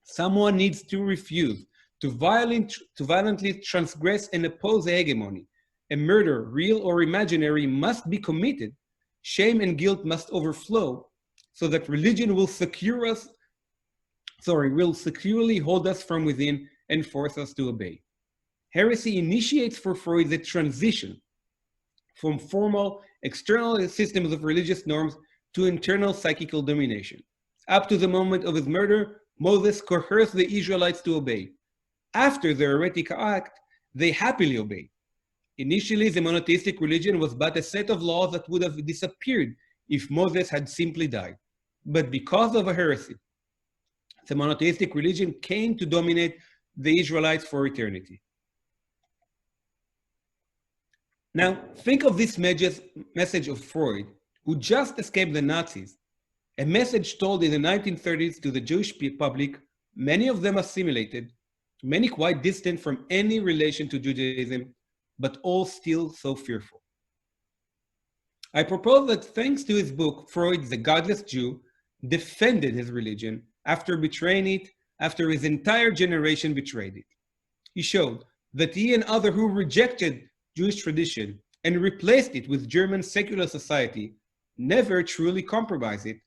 Someone needs to refuse, to violently transgress and oppose a hegemony. A murder, real or imaginary, must be committed. Shame and guilt must overflow so that religion will will securely hold us from within and force us to obey. Heresy initiates for Freud the transition from formal external systems of religious norms to internal psychical domination. Up to the moment of his murder, Moses coerced the Israelites to obey. After the heretic act, they happily obeyed. Initially, the monotheistic religion was but a set of laws that would have disappeared if Moses had simply died. But because of a heresy, the monotheistic religion came to dominate the Israelites for eternity. Now, think of this message of Freud, who just escaped the Nazis, a message told in the 1930s to the Jewish public, many of them assimilated, many quite distant from any relation to Judaism, but all still so fearful. I propose that thanks to his book, Freud, the Godless Jew, defended his religion after betraying it, after his entire generation betrayed it. He showed that he and others who rejected Jewish tradition and replaced it with German secular society never truly compromised it,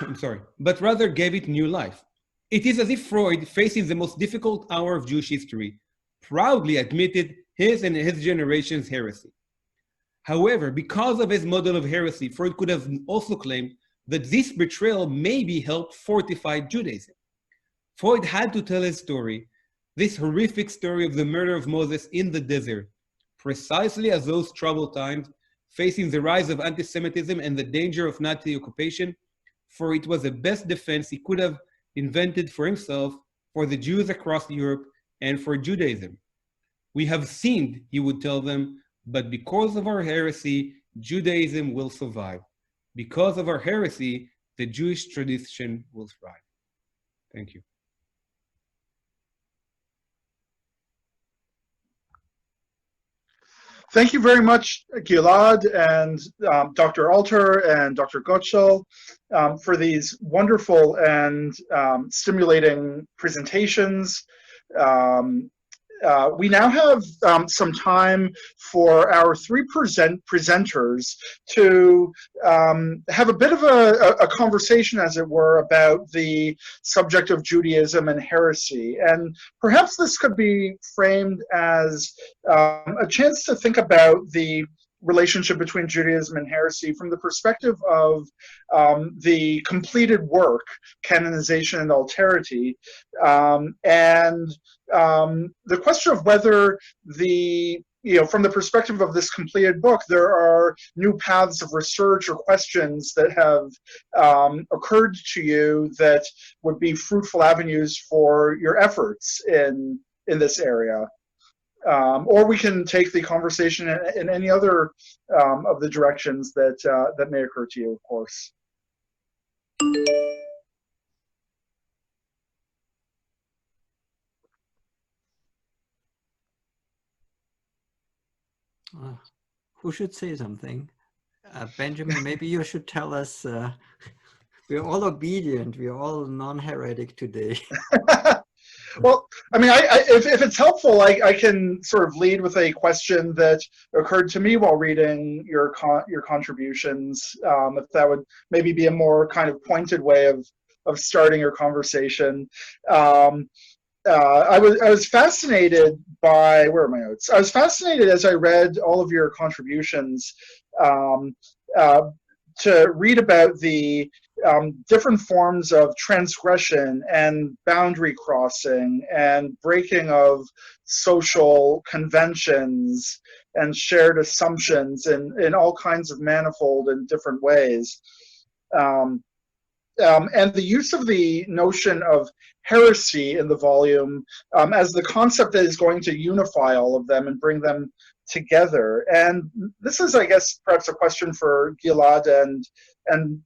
I'm sorry, but rather gave it new life. It is as if Freud, facing the most difficult hour of Jewish history, proudly admitted his and his generation's heresy. However, because of his model of heresy, Freud could have also claimed that this betrayal maybe helped fortify Judaism. Freud had to tell his story, this horrific story of the murder of Moses in the desert, precisely as those troubled times, facing the rise of anti-Semitism and the danger of Nazi occupation, for it was the best defense he could have invented for himself, for the Jews across Europe, and for Judaism. We have sinned, he would tell them, but because of our heresy, Judaism will survive. Because of our heresy, the Jewish tradition will thrive. Thank you. Thank you very much, Gilad and Dr. Alter and Dr. Goetschel for these wonderful and stimulating presentations. We now have some time for our three presenters to have a bit of a conversation, as it were, about the subject of Judaism and heresy. And perhaps this could be framed as a chance to think about the relationship between Judaism and heresy from the perspective of the completed work, Canonization and Alterity, and the question of whether from the perspective of this completed book, there are new paths of research or questions that have occurred to you that would be fruitful avenues for your efforts in this area. Or we can take the conversation in any other of the directions that may occur to you, of course. Who should say something? Benjamin, maybe you should tell us. We're all obedient. We're all non-heretic today. Well, I mean, if it's helpful, I can sort of lead with a question that occurred to me while reading your contributions. If that would maybe be a more kind of pointed way of starting your conversation. I was fascinated by, where are my notes? I was fascinated as I read all of your contributions to read about the different forms of transgression and boundary crossing and breaking of social conventions and shared assumptions in all kinds of manifold and different ways. And the use of the notion of heresy in the volume as the concept that is going to unify all of them and bring them together. And this is, I guess, perhaps a question for Gilad and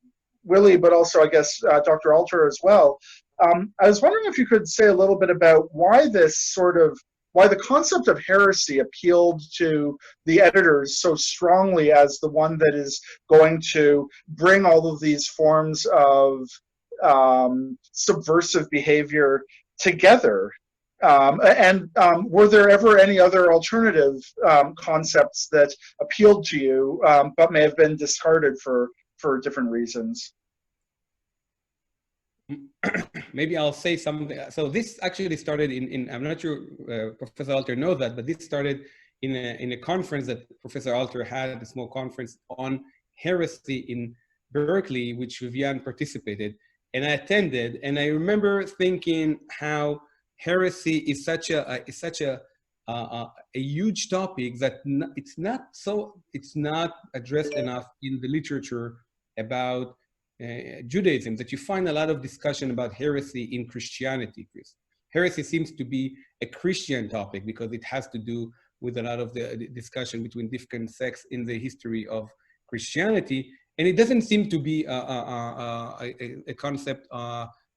Willi, but also, I guess, Dr. Alter as well. I was wondering if you could say a little bit about why the concept of heresy appealed to the editors so strongly as the one that is going to bring all of these forms of subversive behavior together. Were there ever any other alternative concepts that appealed to you but may have been discarded for different reasons? Maybe I'll say something. So this actually started in I'm not sure Professor Alter knows that, but this started in a conference that Professor Alter had, a small conference on heresy in Berkeley, which Vivian participated, and I attended. And I remember thinking how heresy is such a huge topic that it's not addressed enough in the literature about Judaism, that you find a lot of discussion about heresy in Christianity. Heresy seems to be a Christian topic because it has to do with a lot of the discussion between different sects in the history of Christianity. And it doesn't seem to be a concept,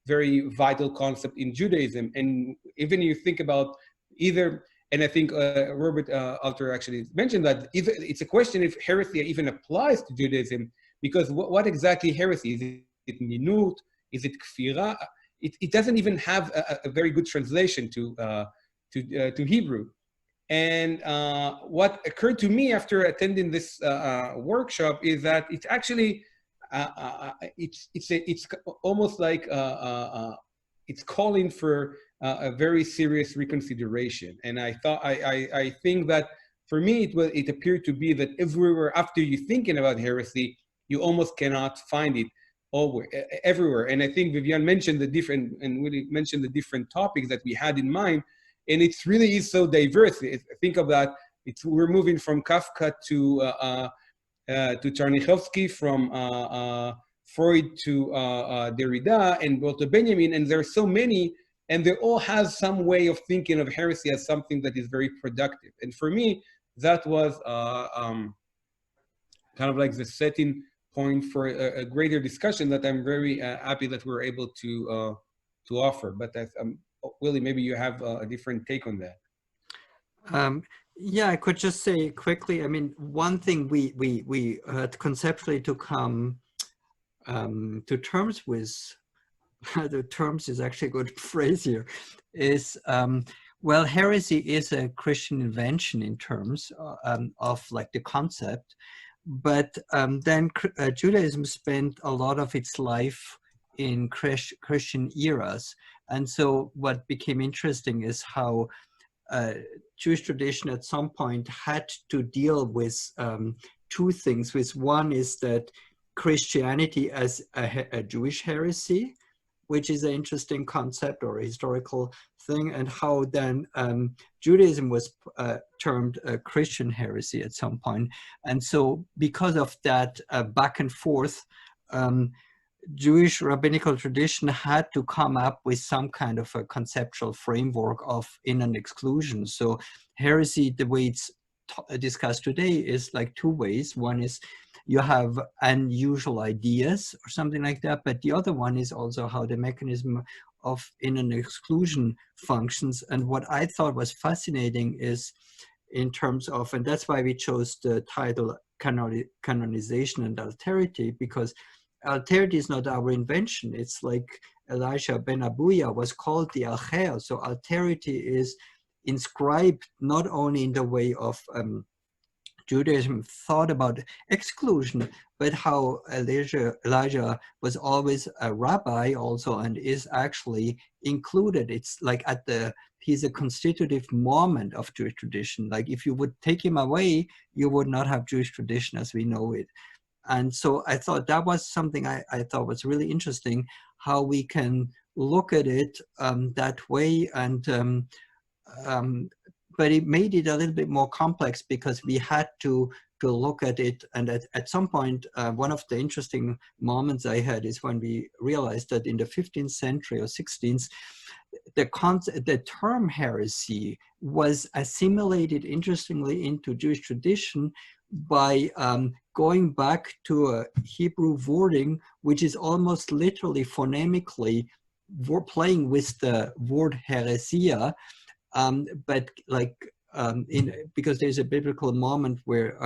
very vital concept in Judaism. And even you think about either, and I think Robert Alter actually mentioned that it's a question if heresy even applies to Judaism, because what exactly heresy? Is it minut? Is it kfira? It doesn't even have a very good translation to Hebrew. And what occurred to me after attending this workshop is that it's actually it's almost like it's calling for a very serious reconsideration. And I think that for me it appeared to be that everywhere after you're thinking about heresy, you almost cannot find it everywhere. And I think Vivian mentioned Willi mentioned the different topics that we had in mind, and it really is so diverse. Think of that. We're moving from Kafka to Tchernichovsky, from Freud to Derrida and Walter Benjamin, and there are so many, and they all have some way of thinking of heresy as something that is very productive. And for me, that was kind of like the setting point for a greater discussion that I'm very happy that we're able to offer. But Willi, maybe you have a different take on that. Yeah, I could just say quickly. I mean, one thing we had conceptually to come to terms with, the terms is actually a good phrase here, is well, heresy is a Christian invention in terms of like the concept. But then Judaism spent a lot of its life in Christian eras. And so what became interesting is how Jewish tradition at some point had to deal with two things. With one is that Christianity as a Jewish heresy, which is an interesting concept or a historical thing, and how then Judaism was termed a Christian heresy at some point. And so because of that back and forth, Jewish rabbinical tradition had to come up with some kind of a conceptual framework of in and exclusion. So heresy, the way it's discussed today, is like two ways. One is you have unusual ideas or something like that, but the other one is also how the mechanism of in and exclusion functions. And what I thought was fascinating is in terms of, and that's why we chose the title Canonization and Alterity, because alterity is not our invention. It's like Elisha ben Abuya was called the Alcher. So alterity is inscribed not only in the way of Judaism thought about exclusion, but how Elijah was always a rabbi also and is actually included. It's like he's a constitutive moment of Jewish tradition. Like if you would take him away, you would not have Jewish tradition as we know it. And so I thought that was something I thought was really interesting, how we can look at it that way. And but it made it a little bit more complex because we had to look at it. And at some point, one of the interesting moments I had is when we realized that in the 15th century or 16th, the term heresy was assimilated, interestingly, into Jewish tradition by going back to a Hebrew wording, which is almost literally phonemically playing with the word heresia, but like because there's a biblical moment where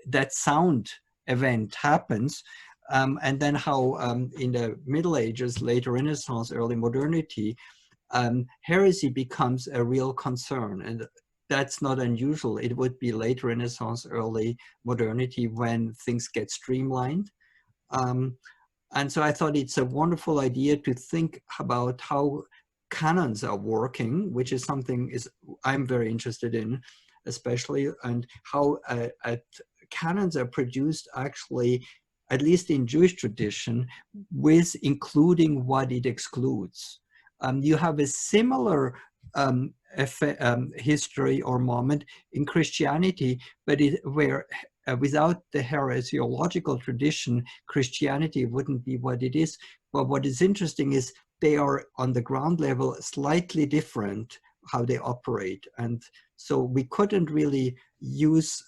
that sound event happens, and then how in the Middle Ages, later Renaissance, early modernity, heresy becomes a real concern. And that's not unusual. It would be late Renaissance, early modernity when things get streamlined. And so I thought it's a wonderful idea to think about how canons are working, which is something I'm very interested in, especially, and how canons are produced actually, at least in Jewish tradition, with including what it excludes. You have a similar history or moment in Christianity, but where without the heresiological tradition, Christianity wouldn't be what it is. But what is interesting is they are on the ground level slightly different how they operate. And so we couldn't really use,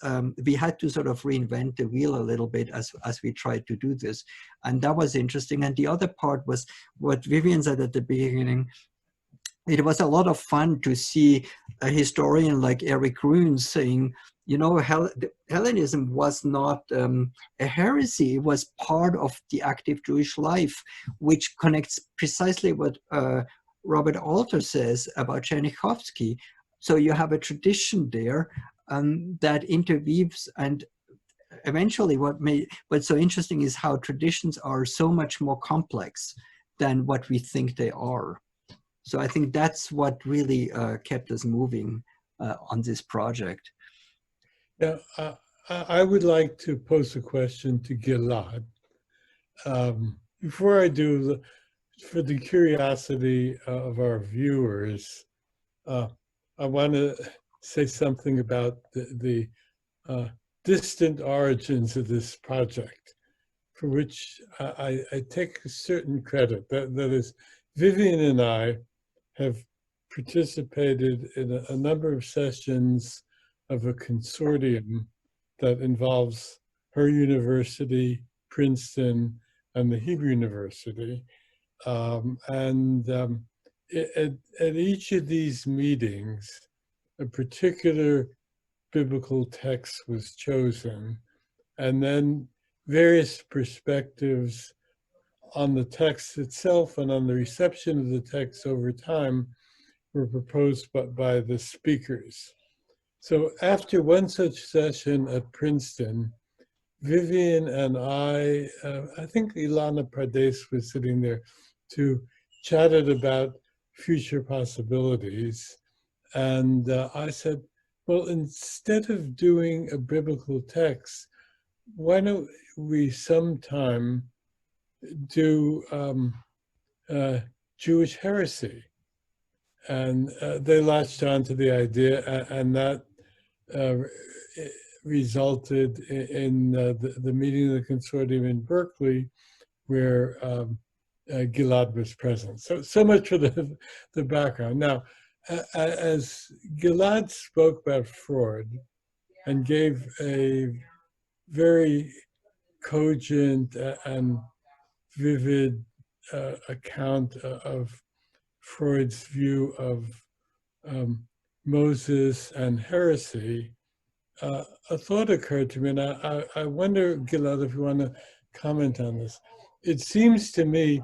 we had to sort of reinvent the wheel a little bit as we tried to do this. And that was interesting. And the other part was what Vivian said at the beginning. It was a lot of fun to see a historian like Eric Gruen saying, you know, Hellenism was not a heresy. It was part of the active Jewish life, which connects precisely what Robert Alter says about Tchernichovsky. So you have a tradition there that interweaves, and eventually what's so interesting is how traditions are so much more complex than what we think they are. So I think that's what really kept us moving on this project. Yeah, I would like to pose a question to Gilad. Before I do, for the curiosity of our viewers, I want to say something about the distant origins of this project, for which I take certain credit. That is, Vivian and I have participated in a number of sessions of a consortium that involves her university, Princeton, and the Hebrew University. At each of these meetings, a particular biblical text was chosen, and then various perspectives on the text itself and on the reception of the text over time were proposed by the speakers. So after one such session at Princeton, Vivian and I think Ilana Pardes was sitting there, chatted about future possibilities. And I said, well, instead of doing a biblical text, why don't we sometime do Jewish heresy? And they latched on to the idea, and that resulted in the meeting of the consortium in Berkeley, where Gilad was present. So much for the background. Now, as Gilad spoke about Freud and gave a very cogent and vivid account of Freud's view of Moses and heresy, a thought occurred to me, and I wonder, Gilad, if you want to comment on this. It seems to me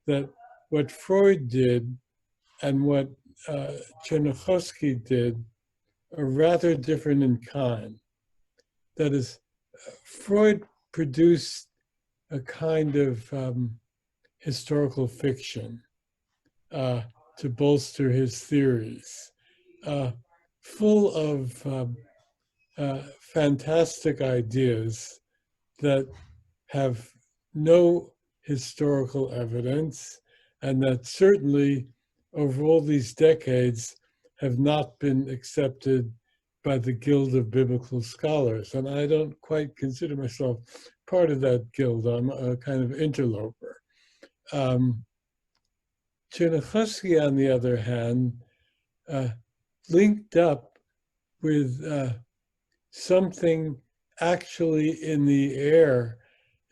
that what Freud did and what Tchernichovsky did are rather different in kind. That is, Freud produced a kind of historical fiction to bolster his theories, full of fantastic ideas that have no historical evidence, and that certainly over all these decades have not been accepted by the Guild of Biblical Scholars. And I don't quite consider myself part of that guild. I'm a kind of interloper. Tchernichovsky, on the other hand, linked up with something actually in the air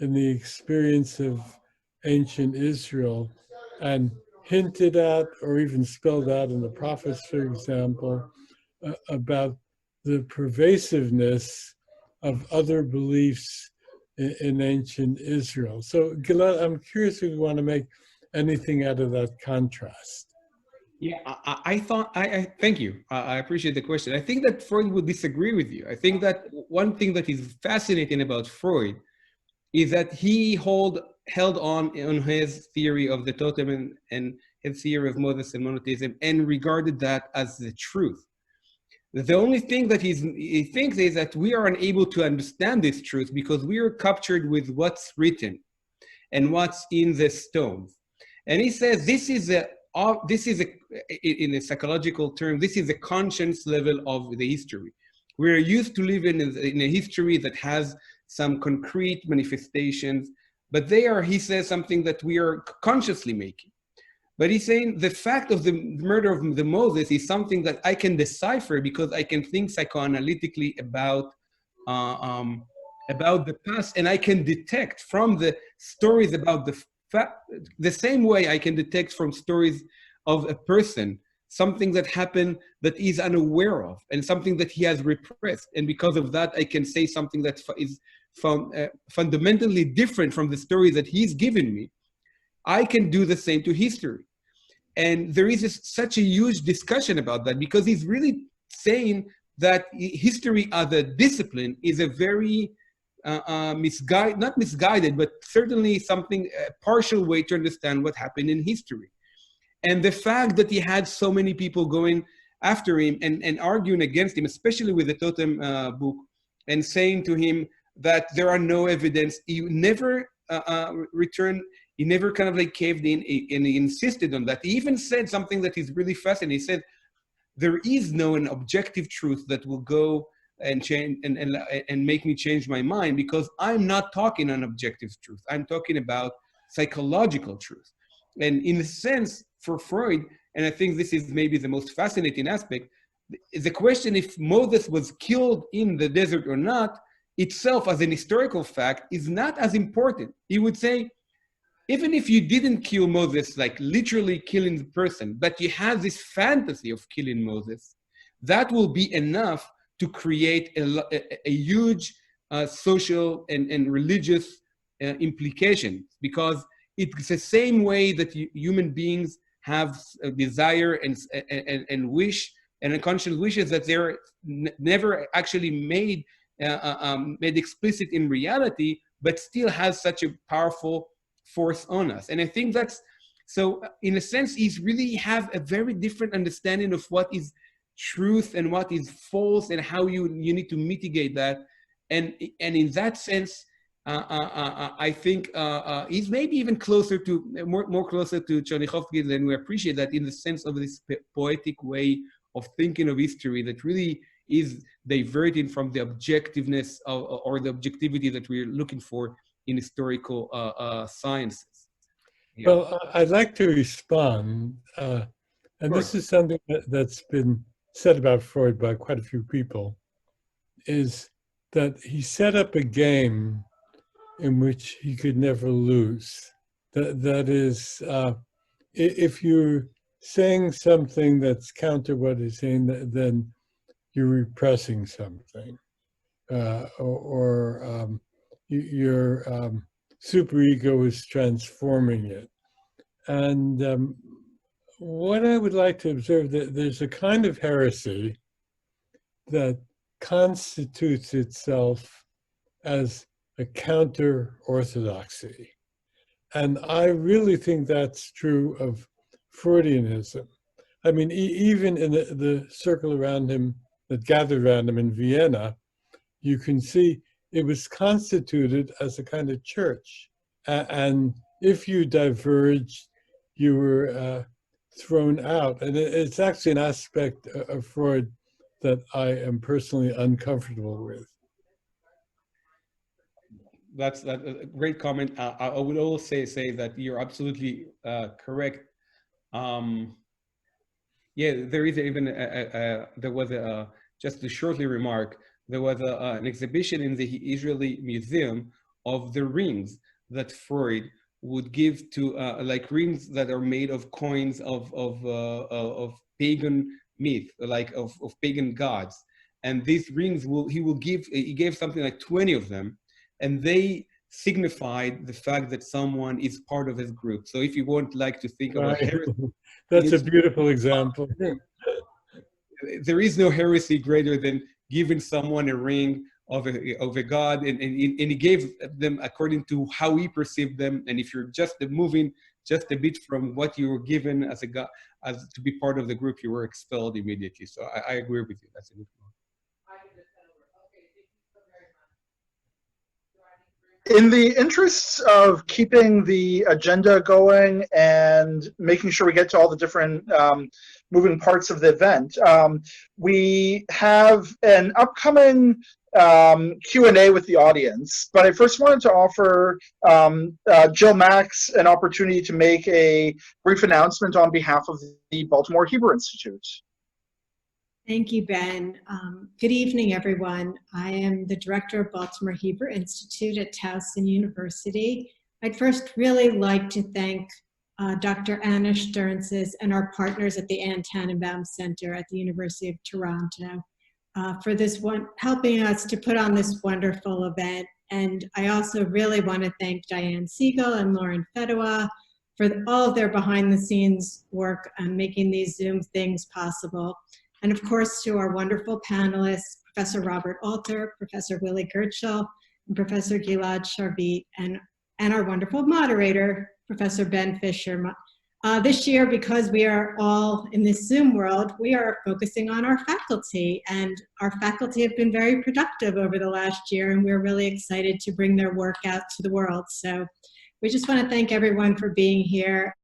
in the experience of ancient Israel, and hinted at or even spelled out in the prophets, for example, about the pervasiveness of other beliefs in ancient Israel. So Gilad, I'm curious if you want to make anything out of that contrast. Yeah, I thank you. I appreciate the question. I think that Freud would disagree with you. I think that one thing that is fascinating about Freud is that he held on his theory of the totem and his theory of Moses and monotheism, and regarded that as the truth. The only thing that he thinks is that we are unable to understand this truth because we are captured with what's written and what's in the stones. And he says this is in a psychological term, this is the conscience level of the history. We're used to live in a history that has some concrete manifestations, but he says something that we are consciously making. But he's saying the fact of the murder of the Moses is something that I can decipher because I can think psychoanalytically about the past, and I can detect from the stories about the same way I can detect from stories of a person something that happened that he's unaware of, and something that he has repressed. And because of that, I can say something that is fundamentally different from the story that he's given me. I can do the same to history. And there is such a huge discussion about that, because he's really saying that history as a discipline is a very not misguided, but certainly something, a partial way to understand what happened in history. And the fact that he had so many people going after him and arguing against him, especially with the Totem book, and saying to him that there are no evidence, he never returned, he never kind of like caved in, and he insisted on that. He even said something that is really fascinating. He said, there is no an objective truth that will go and change and make me change my mind, because I'm not talking an objective truth. I'm talking about psychological truth. And in a sense, for Freud, and I think this is maybe the most fascinating aspect, the question if Moses was killed in the desert or not, itself as an historical fact is not as important. He would say, even if you didn't kill Moses, like literally killing the person, but you have this fantasy of killing Moses, that will be enough to create a huge social and religious implications, because it's the same way that human beings have a desire and wish, and unconscious wishes that they're never actually made explicit in reality, but still has such a powerful force on us. And I think that's, so in a sense, he's really have a very different understanding of what is truth and what is false, and how you need to mitigate that. And in that sense, I think he's maybe even closer to, more closer to Tchernichovsky than we appreciate that, in the sense of this poetic way of thinking of history that really is diverting from the objectiveness or the objectivity that we're looking for in historical sciences. Yeah. Well, I'd like to respond, and this is something that's been said about Freud by quite a few people, is that he set up a game in which he could never lose. That is, if you're saying something that's counter what he's saying, then you're repressing something, or your superego is transforming it. And what I would like to observe, that there's a kind of heresy that constitutes itself as a counter-orthodoxy. And I really think that's true of Freudianism. I mean, even in the circle around him, that gathered around him in Vienna, you can see it was constituted as a kind of church. And if you diverged, you were thrown out. And it's actually an aspect of Freud that I am personally uncomfortable with. That's a great comment. I would also say that you're absolutely correct. Yeah, there is even there was just to shortly remark, there was an exhibition in the Israeli museum of the rings that Freud would give to like rings that are made of coins of pagan myth, like of pagan gods. And these rings he gave something like 20 of them, and they signified the fact that someone is part of his group. So if you would like to think about heresy, that's a beautiful example. There is no heresy greater than giving someone a ring of a god, and he gave them according to how he perceived them. And if you're just moving just a bit from what you were given as a god, as to be part of the group, you were expelled immediately. So I agree with you. That's a good point. In the interests of keeping the agenda going and making sure we get to all the different moving parts of the event, we have an upcoming Q&A with the audience. But I first wanted to offer Jill Max an opportunity to make a brief announcement on behalf of the Baltimore Hebrew Institute. Thank you, Ben. Good evening, everyone. I am the director of Baltimore Hebrew Institute at Towson University. I'd first really like to thank Dr. Anna Stearns and our partners at the Anne Tanenbaum Center at the University of Toronto for this one, helping us to put on this wonderful event. And I also really want to thank Diane Siegel and Lauren Fedowa for all of their behind the scenes work on making these Zoom things possible. And of course, to our wonderful panelists, Professor Robert Alter, Professor Willi Goetschel, and Professor Gilad Charvet, and our wonderful moderator, Professor Ben Fischer. This year, because we are all in this Zoom world, we are focusing on our faculty, and our faculty have been very productive over the last year, and we're really excited to bring their work out to the world. So we just want to thank everyone for being here,